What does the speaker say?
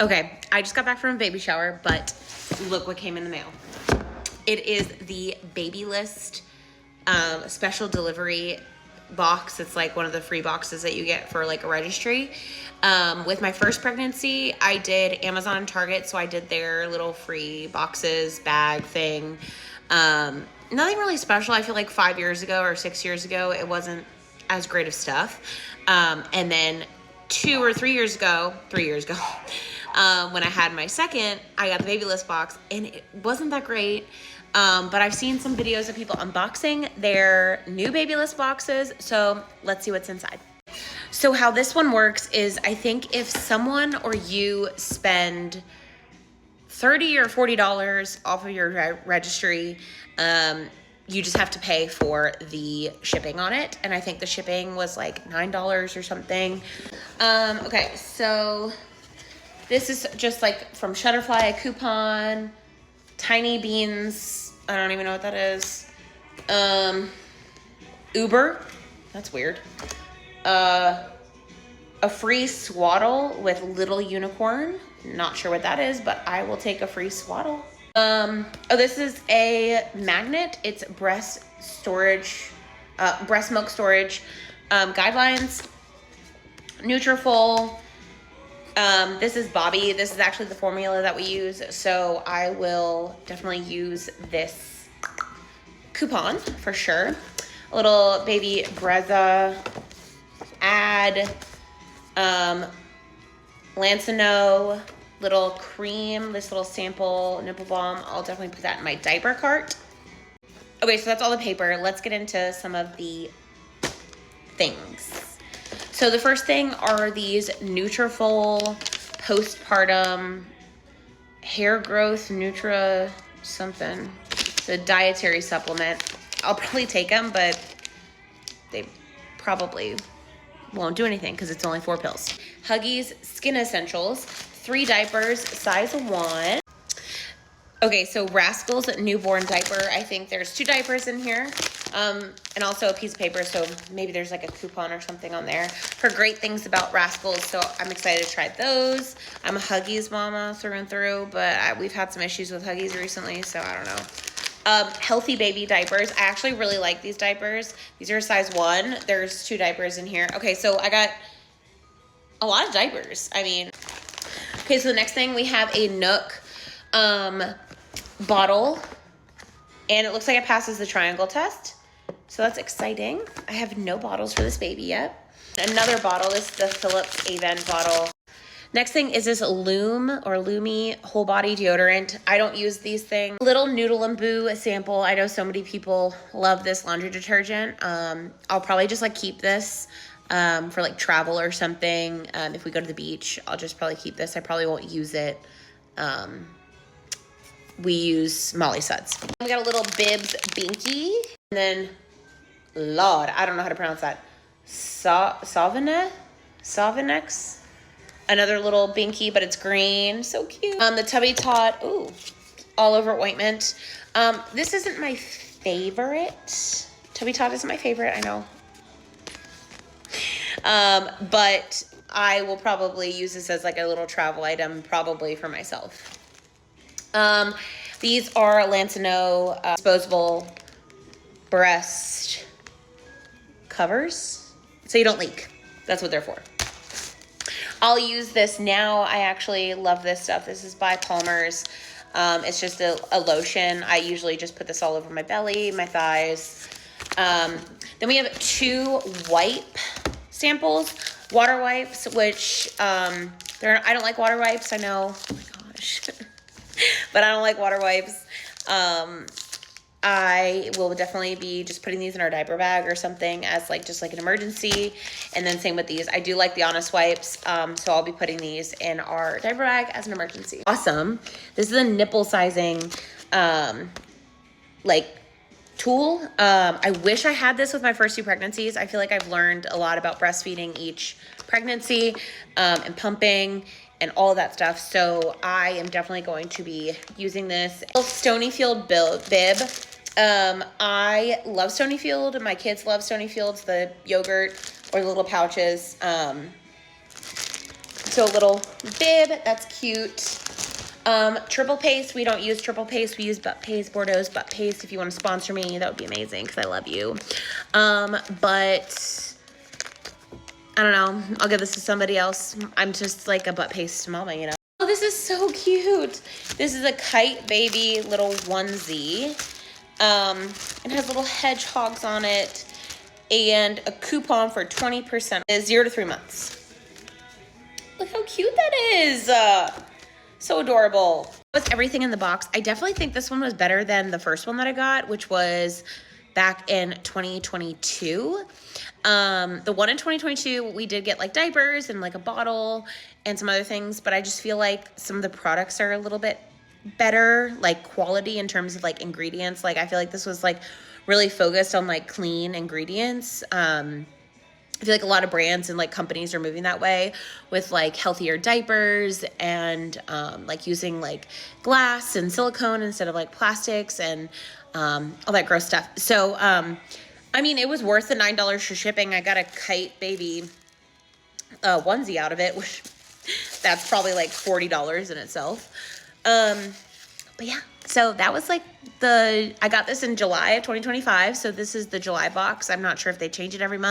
Okay, I just got back from a baby shower, but look what came in the mail. It is the Babylist special delivery box. It's like one of the free boxes that you get for like a registry. With my first pregnancy, I did Amazon and Target, so I did their little free boxes, bag thing. Nothing really special. I feel like 5 years ago or 6 years ago, it wasn't as great of stuff. And then 2 or 3 years ago, when I had my second, I got the Babylist box, and it wasn't that great. But I've seen some videos of people unboxing their new Babylist boxes, so let's see what's inside. So how this one works is, I think if someone or you spend $30 or $40 off of your registry, you just have to pay for the shipping on it. And I think the shipping was like $9 or something. Okay, so this is just like from Shutterfly, a coupon, Tiny Beans, I don't even know what that is. Uber, that's weird. A free swaddle with little unicorn. Not sure what that is, but I will take a free swaddle. Oh, this is a magnet. It's breast milk storage, guidelines, Nutrafol. This is Bobby. This is actually the formula that we use, so I will definitely use this coupon for sure. A little baby Brezza ad, Lancino, little cream, this little sample nipple balm. I'll definitely put that in my diaper cart. Okay, so that's all the paper. Let's get into some of the things. So the first thing are these Nutrafol postpartum hair growth Nutra something. It's a dietary supplement. I'll probably take them, but they probably won't do anything because it's only 4 pills. Huggies Skin Essentials, 3 diapers, size 1. Okay, so Rascal's newborn diaper. I think there's 2 diapers in here, and also a piece of paper, so maybe there's like a coupon or something on there. Heard great things about Rascal's, so I'm excited to try those. I'm a Huggies mama through and through, but we've had some issues with Huggies recently, so I don't know. Healthy baby diapers. I actually really like these diapers. These are a size 1. There's 2 diapers in here. Okay, so I got a lot of diapers. I mean, okay, so the next thing we have a Nook bottle, and it looks like it passes the triangle test, so that's exciting. I have no bottles for this baby yet. Another bottle. This is the Philips Avon bottle. Next thing is this Lumi whole body deodorant. I don't use these things. Little Noodle and Boo sample. I know so many people love this laundry detergent. I'll probably just like keep this for like travel or something. If we go to the beach, I'll just probably keep this. I probably won't use it. We use Molly Suds. We got a little Bibs Binky. And then, Lord, I don't know how to pronounce that. Savinex. Another little Binky, but it's green. So cute. The Tubby Tot, ooh, all over ointment. This isn't my favorite. Tubby Tot isn't my favorite, I know. But I will probably use this as like a little travel item, probably for myself. These are Lancino disposable breast covers, so you don't leak. That's what they're for. I'll use this now. I actually love this stuff. This is by Palmer's. It's just a lotion. I usually just put this all over my belly, my thighs. Then we have 2 wipe samples. Water wipes, which I don't like water wipes, I know. Oh my gosh. But I don't like water wipes. I will definitely be just putting these in our diaper bag or something as like just like an emergency. And then same with these. I do like the Honest wipes, so I'll be putting these in our diaper bag as an emergency. Awesome. This is a nipple sizing like tool. I wish I had this with my first 2 pregnancies. I feel like I've learned a lot about breastfeeding each pregnancy and pumping and all of that stuff. So I am definitely going to be using this. Stonyfield bib. I love Stonyfield. My kids love Stonyfields, the yogurt or the little pouches. So a little bib, that's cute. Triple paste, we don't use triple paste, we use butt paste, Bordeaux's butt paste. If you want to sponsor me, that would be amazing because I love you. But I don't know, I'll give this to somebody else. I'm just like a butt paste mama, you know. Oh, this is so cute. This is a Kite Baby little onesie. It has little hedgehogs on it and a coupon for 20%. It's 0 to 3 months. Look how cute that is. So adorable. With everything in the box, I definitely think this one was better than the first one that I got, which was back in 2022. The one in 2022, we did get like diapers and like a bottle and some other things, but I just feel like some of the products are a little bit better, like quality in terms of like ingredients. Like I feel like this was like really focused on like clean ingredients. I feel like a lot of brands and like companies are moving that way with like healthier diapers and like using like glass and silicone instead of like plastics and all that gross stuff. So, I mean, it was worth the $9 for shipping. I got a Kite Baby onesie out of it, which that's probably like $40 in itself. But yeah, so that was like I got this in July of 2025. So this is the July box. I'm not sure if they change it every month.